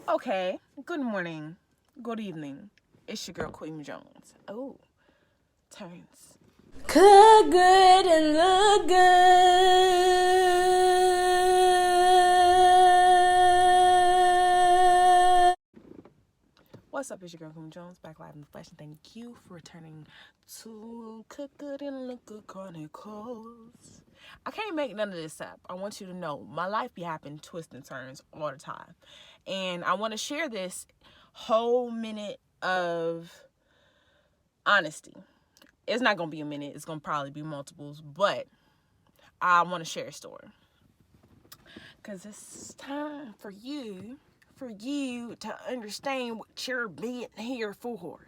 Okay, good morning, good evening. It's your girl Queemie Jones. Oh, turns. Cook good and look good. What's up? It's your girl Queemie Jones, back live in the flesh, and thank you for returning to Cook Good and Look Good Chronicles. I can't make none of this up. I want you to know my life be happening twists and turns all the time, and I want to share this whole minute of honesty. It's not gonna be a minute. It's gonna probably be multiples, but I want to share a story because it's time for you to understand what you're being here for.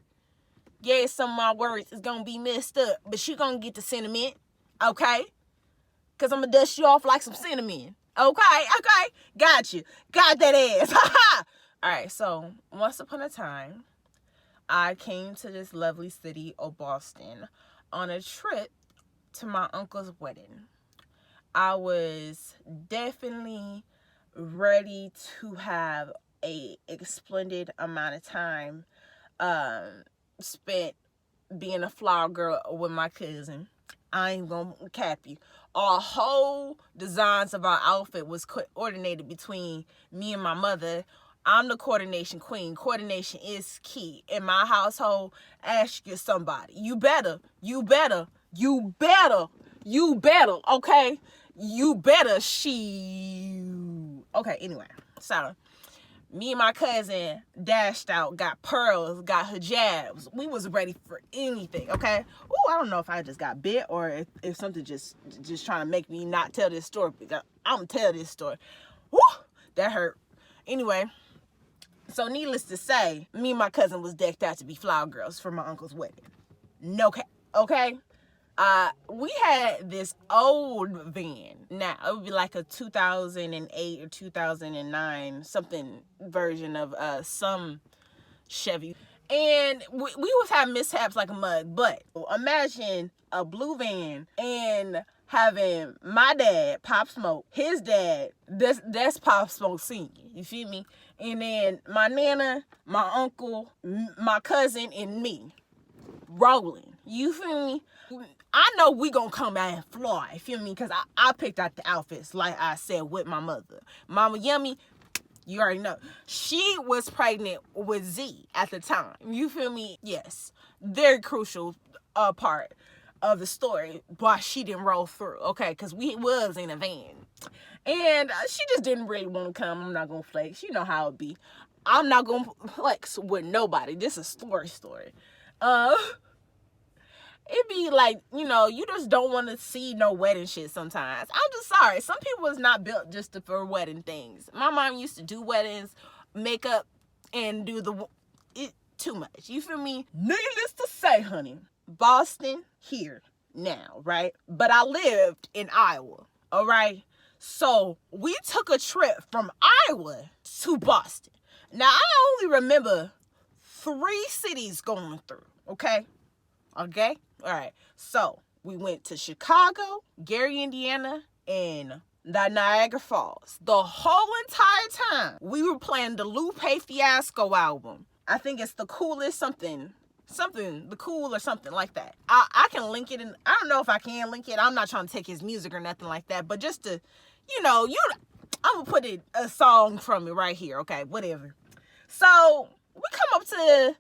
Yeah, some of my words is gonna be messed up, but you gonna get the sentiment, okay? Because I'm gonna dust you off like some cinnamon. Okay, got you. Got that ass. Alright, so once upon a time, I came to this lovely city of Boston on a trip to my uncle's wedding. I was definitely ready to have a splendid amount of time spent being a flower girl with my cousin. I ain't gonna cap you. Our whole designs of our outfit was coordinated between me and my mother. I'm the coordination queen. Coordination is key. In my household, ask you somebody. You better, okay? You better, Okay, anyway. So, me and my cousin dashed out, got pearls, got hijabs. We was ready for anything, okay? Ooh, I don't know if I just got bit or if something just trying to make me not tell this story. I'm going to tell this story. Woo, that hurt. Anyway, so needless to say, me and my cousin was decked out to be flower girls for my uncle's wedding. No cap, okay? We had this old van. Now, it would be like a 2008 or 2009 something version of some Chevy. And we was having mishaps like a mug. But imagine a blue van and having my dad, Pop Smoke, his dad, that's Pop Smoke Senior. You feel me? And then my nana, my uncle, my cousin, and me rolling. You feel me? I know we gonna come out and fly, you feel me? Because I picked out the outfits, like I said, with my mother. Mama Yummy, you already know. She was pregnant with Z at the time. You feel me? Yes. Very crucial part of the story why she didn't roll through, okay? Because we was in a van. And she just didn't really want to come. I'm not gonna flex. You know how it be. I'm not gonna flex with nobody. This is a story. It be like, you just don't want to see no wedding shit sometimes. I'm just sorry. Some people is not built just for wedding things. My mom used to do weddings, makeup, and do too much. You feel me? Needless to say, honey, Boston here now, right? But I lived in Iowa, all right? So we took a trip from Iowa to Boston. Now, I only remember 3 cities going through, okay? Okay? All right. So, we went to Chicago, Gary, Indiana, and the Niagara Falls. The whole entire time, we were playing the Lupe Fiasco album. I think it's The Coolest something, The Cool or something like that. I can link it, and I don't know if I can link it. I'm not trying to take his music or nothing like that, but just to, I'm going to put a song from it right here, okay? Whatever. So, we come up to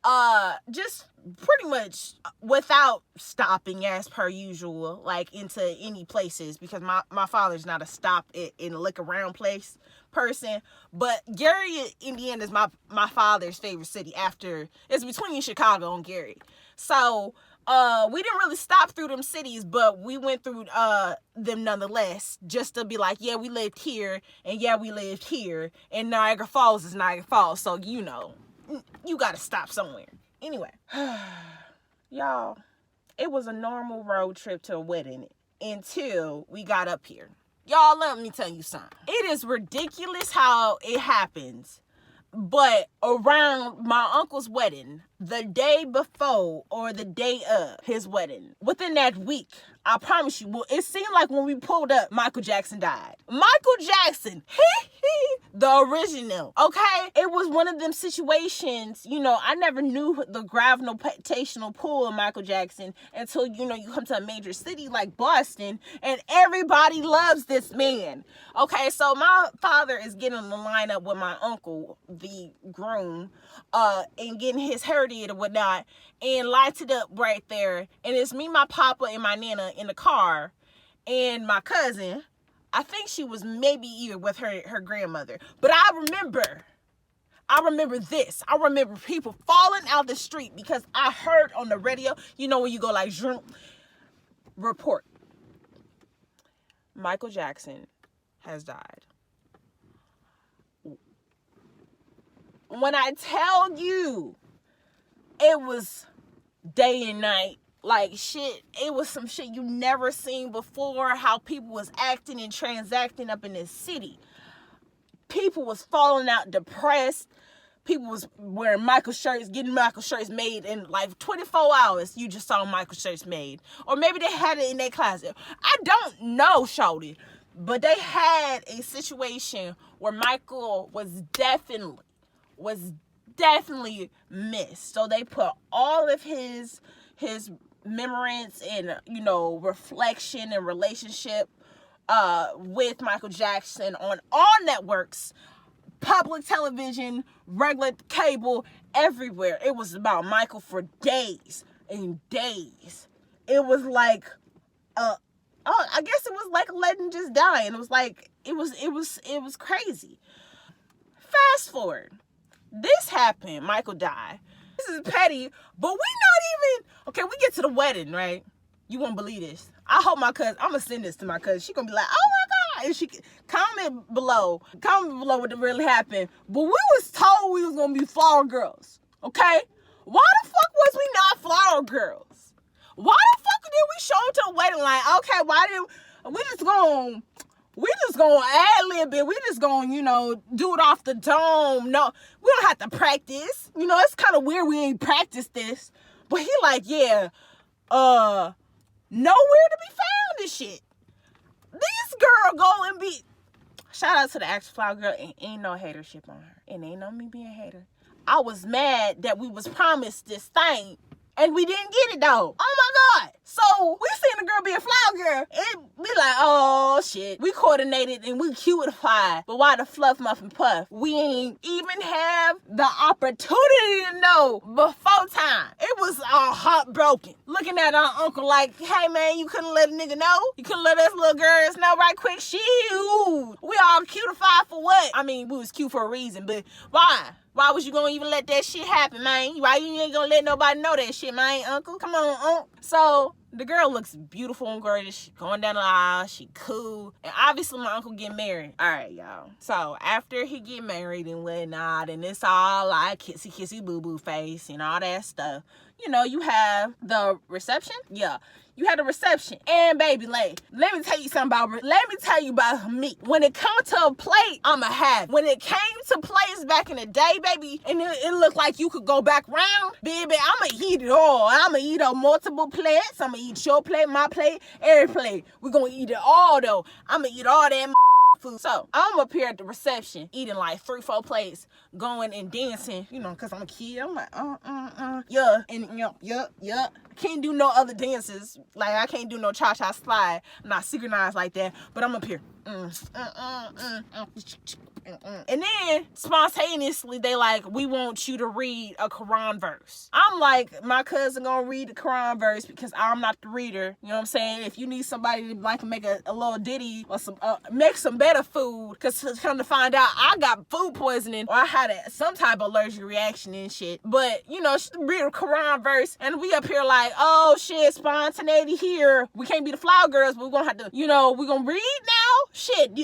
just pretty much without stopping as per usual, like into any places, because my father's not a stop in a look around place person. But Gary, Indiana is my father's favorite city. After it's between Chicago and Gary. So we didn't really stop through them cities, but we went through them nonetheless, just to be like, yeah, we lived here, and yeah, we lived here, and Niagara Falls is Niagara Falls, so you gotta stop somewhere. Anyway, y'all, it was a normal road trip to a wedding until we got up here. Y'all, let me tell you something. It is ridiculous how it happens, but around my uncle's wedding, the day before or the day of his wedding. Within that week, I promise you, well, it seemed like when we pulled up, Michael Jackson died. Michael Jackson, the original, okay? It was one of them situations, you know, I never knew the gravitational pull of Michael Jackson until, you know, you come to a major city like Boston and everybody loves this man. Okay, so my father is getting in the lineup with my uncle, the groom, and getting his hair did or whatnot, and lights it up right there. And it's me, my papa, and my nana in the car, and my cousin. I think she was maybe either with her grandmother. But I remember this. I remember people falling out the street because I heard on the radio, you know when you go like, report. Michael Jackson has died. When I tell you, it was day and night. Like shit, it was some shit you never seen before, how people was acting and transacting up in this city. People was falling out depressed. People was wearing Michael shirts, getting Michael shirts made in like 24 hours. You just saw Michael shirts made. Or maybe they had it in their closet. I don't know, shorty. But they had a situation where Michael was definitely missed. So they put all of his remembrance and, you know, reflection and relationship with Michael Jackson on all networks, public television, regular cable, everywhere. It was about Michael for days and days. It was like I guess it was like a legend just dying. It was like it was crazy. Fast forward. This happened, Michael died. This is petty, but we not even, okay, we get to the wedding, right? You won't believe this. I hope my cousin, I'm going to send this to my cousin. She going to be like, oh my God. And she comment below what really happened. But we was told we was going to be flower girls, okay? Why the fuck was we not flower girls? Why the fuck did we show up to a wedding like, okay, why did, we just gonna ad-lib it. We just gonna, you know, do it off the dome. No, we don't have to practice. You know, it's kind of weird we ain't practiced this. But he like, yeah, nowhere to be found and shit. This girl go and be, shout out to the actual flower girl, and ain't no hatership on her. And ain't no me being a hater. I was mad that we was promised this thing and we didn't get it though. Oh my God. So we seen the girl be a flower girl and we like, oh shit. We coordinated and we cutified. But why the fluff muffin puff? We ain't even have the opportunity to know before time. It was all heartbroken. Looking at our uncle like, hey man, you couldn't let a nigga know? You couldn't let us little girls know right quick? Shoot. We all cutified for what? I mean, we was cute for a reason, but why? Why was you gonna even let that shit happen, man? Why you ain't gonna let nobody know that shit, man, uncle? Come on, uncle. So, the girl looks beautiful and gorgeous. She going down the aisle. She cool. And obviously, my uncle get married. All right, y'all. So, after he get married and whatnot, and it's all like kissy, boo-boo face and all that stuff, you know, you have the reception. Yeah. You had a reception. And baby, let me tell you something about me. When it comes to a plate, I'ma have. When it came to plates back in the day, baby, and it looked like you could go back round, baby, I'ma eat it all. I'ma eat on multiple plates. I'ma eat your plate, my plate, every plate. We're gonna eat it all though. I'ma eat all that food. So I'm up here at the reception eating like 3-4 plates, going and dancing, you know, because I'm a kid. I'm like, yeah, and yeah. Can't do no other dances. Like, I can't do no cha-cha slide. I'm not synchronized like that, but I'm up here. And then spontaneously they like, we want you to read a Quran verse. I'm like, my cousin gonna read the Quran verse because I'm not the reader. You know what I'm saying? If you need somebody to like make a little ditty or some make some better food, because come to find out I got food poisoning or I had some type of allergic reaction and shit. But you know, she read a Quran verse and we up here like, oh shit, spontaneity here. We can't be the flower girls, but we're gonna have to, you know, we're gonna read now. Shit,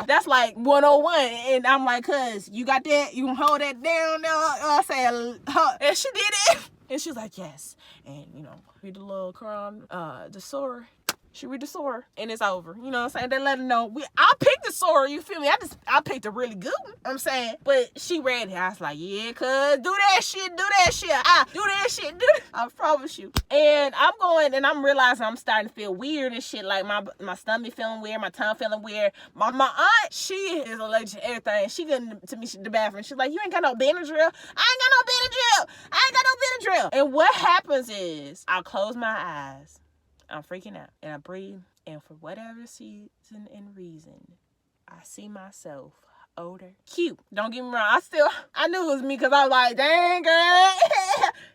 that's like 101. And I'm like, cuz, you got that? You gonna hold that down there? I said, and she did it. And she was like, yes. And, you know, read the little Quran, the surah. She read the soror, and it's over. You know what I'm saying? They let her know. I picked the soror, you feel me? I picked a really good one, I'm saying. But she read it. I was like, yeah, cuz, do that shit. Do that shit. I promise you. And I'm going, and I'm realizing I'm starting to feel weird and shit. Like, my stomach feeling weird, my tongue feeling weird. My aunt, she is allergic to everything. She got to me the bathroom. She's like, you ain't got no Benadryl. I ain't got no Benadryl. And what happens is, I'll close my eyes. I'm freaking out, and I breathe, and for whatever season and reason, I see myself older. Cute. Don't get me wrong. I knew it was me, because I was like, dang, girl.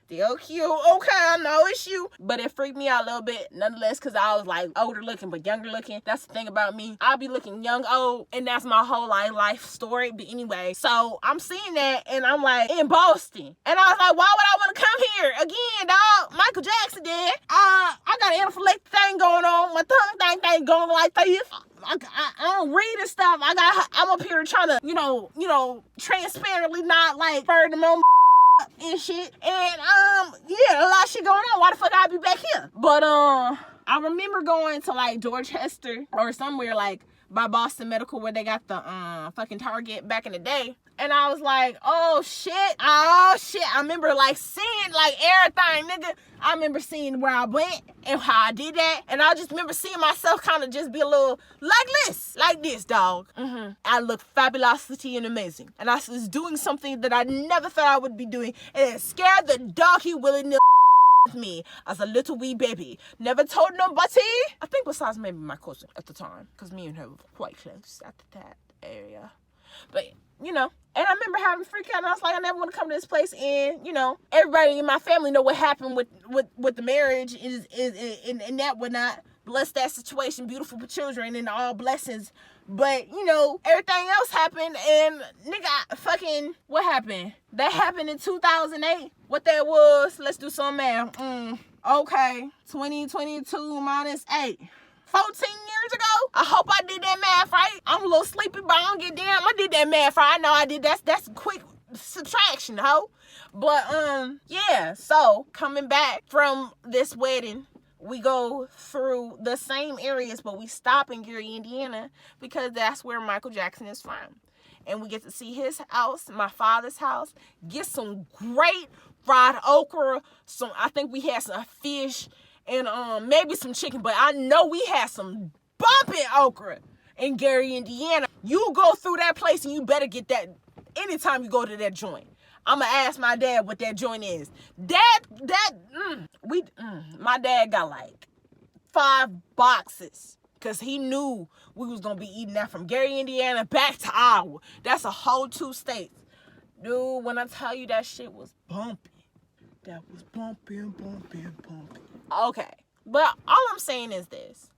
Still cute. Okay, I know it's you. But it freaked me out a little bit, nonetheless, because I was like older looking, but younger looking. That's the thing about me. I'll be looking young, old, and that's my whole life story. But anyway, so I'm seeing that, and I'm like, in Boston. And I was like, why would I want to come here? Again, dog, Michael Jackson did. I got an anaphylactic thing going on. My tongue thing going like this. I don't read and stuff. I'm up here trying to, you know, transparently not like burn them on and shit. And yeah, a lot of shit going on. Why the fuck I'd be back here? But I remember going to like Dorchester or somewhere like by Boston Medical where they got the fucking Target back in the day. And I was like, oh shit. I remember like seeing like everything, nigga. I remember seeing where I went and how I did that. And I just remember seeing myself kind of just be a little like this, dog. I look fabulosity and amazing. And I was doing something that I never thought I would be doing. And it scared the doggy willy-nilly me as a little wee baby. Never told nobody. I think besides maybe my cousin at the time, because me and her were quite close at that area. But, you know, and I remember having a freak out, and I was like, I never want to come to this place. And, you know, everybody in my family know what happened with the marriage is and that whatnot. Bless that situation, beautiful for children and all blessings. But, you know, everything else happened, and nigga, fucking, what happened? That happened in 2008. What that was, let's do some math. Okay, 2022 minus 8. 14 years ago? I hope I did that math right. I'm a little sleepy, but I don't get damn. I did that math right. I know I did. That's quick subtraction, ho. But, yeah. So, coming back from this wedding, we go through the same areas, but we stop in Gary, Indiana, because that's where Michael Jackson is from. And we get to see his house, my father's house, get some great fried okra. I think we had some fish and maybe some chicken, but I know we had some bumping okra in Gary, Indiana. You go through that place and you better get that anytime you go to that joint. I'm gonna ask my dad what that joint is. My dad got like 5 boxes because he knew we was gonna be eating that from Gary, Indiana back to Iowa. That's a whole 2 states. Dude, when I tell you that shit was bumping. That was bumping. Okay, but all I'm saying is this.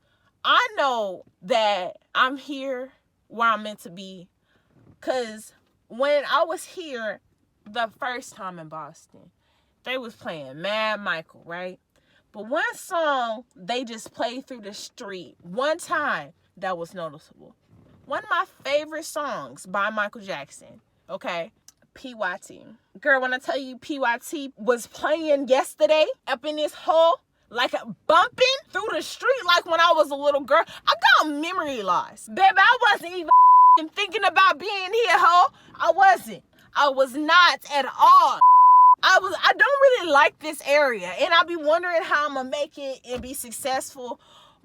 I know that I'm here where I'm meant to be, because when I was here the first time in Boston, they was playing Mad Michael, right? But one song they just played through the street one time that was noticeable. One of my favorite songs by Michael Jackson, okay? PYT. Girl, when I tell you PYT was playing yesterday up in this hall, like a bumping through the street like when I was a little girl. I got memory loss. Baby, I wasn't even thinking about being here, ho. I wasn't. I was not at all. I don't really like this area, and I be wondering how I'm gonna make it and be successful.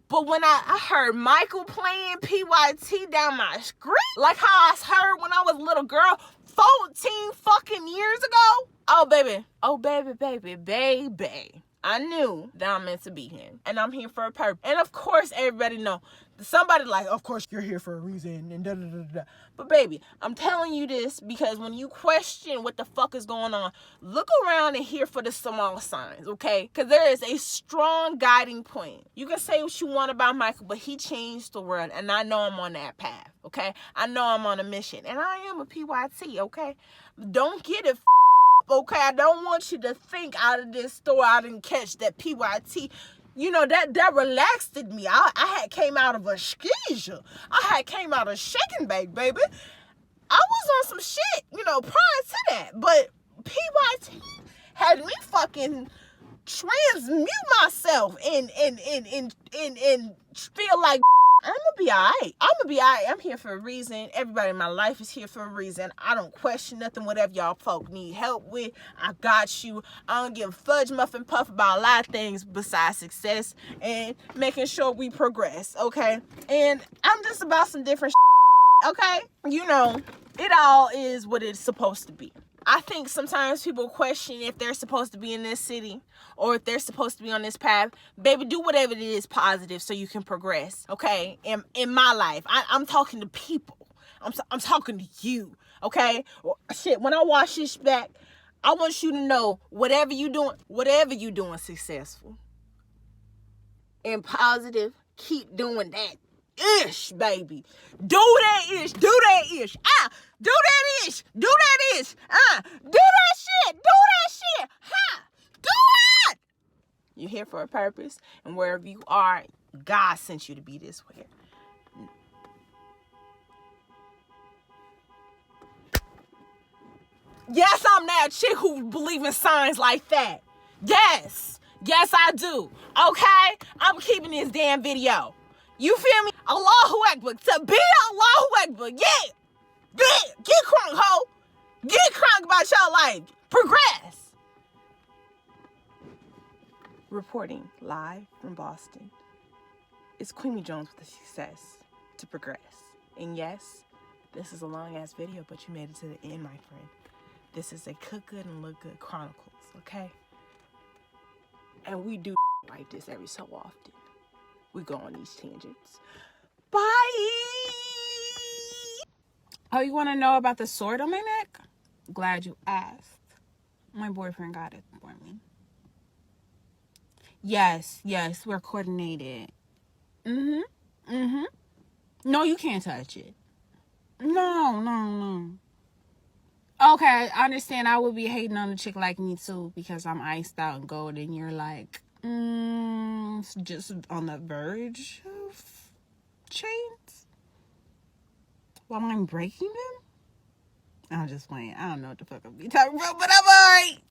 But when I heard Michael playing PYT down my street, like how I heard when I was a little girl 14 fucking years ago. Oh baby, I knew that I'm meant to be here, and I'm here for a purpose. And of course, everybody know. Somebody like, of course you're here for a reason, and da-da-da-da. But baby, I'm telling you this because when you question what the fuck is going on, look around and hear for the small signs, okay? Because there is a strong guiding point. You can say what you want about Michael, but he changed the world, and I know I'm on that path, okay? I know I'm on a mission, and I am a PYT, okay? Don't get it okay? I don't want you to think out of this story I didn't catch that PYT. You know, that relaxed me. I had came out of a skeezer. I had came out of shaking bake, baby. I was on some shit, you know, prior to that. But PYT had me fucking transmute myself and feel like I'm gonna be alright. I'm here for a reason. Everybody in my life is here for a reason. I don't question nothing. Whatever y'all folk need help with, I got you. I don't give a fudge muffin puff about a lot of things besides success and making sure we progress, okay? And I'm just about some different okay? You know, it all is what it's supposed to be. I think sometimes people question if they're supposed to be in this city or if they're supposed to be on this path. Baby, do whatever it is positive so you can progress, okay? In my life, I'm talking to people. I'm talking to you, okay? Well, shit, when I watch this back, I want you to know whatever you doing successful and positive, keep doing that. Ish, baby. Do that ish. Do that ish. Do that ish. Do that ish. Do that shit. Do that shit. Do it. You're here for a purpose. And wherever you are, God sent you to be this way. Yes, I'm that chick who believes in signs like that. Yes. Yes, I do. Okay? I'm keeping this damn video. You feel me? Allahu Akbar. To be Allahu Akbar. Yeah. Get crunk, ho. Get crunk about your life. Progress. Reporting live from Boston. It's Queemie Jones with the success to progress. And yes, this is a long-ass video, but you made it to the end, my friend. This is a Cook Good and Look Good Chronicles, okay? And we do like this every so often. We go on these tangents. Bye! Oh, you want to know about the sword on my neck? Glad you asked. My boyfriend got it for me. Yes, we're coordinated. No, you can't touch it. No. Okay, I understand. I would be hating on a chick like me too because I'm iced out and gold and you're like, just on the verge of chains while I'm breaking them. I'm just playing. I don't know what the fuck I'm talking about, but I'm alright.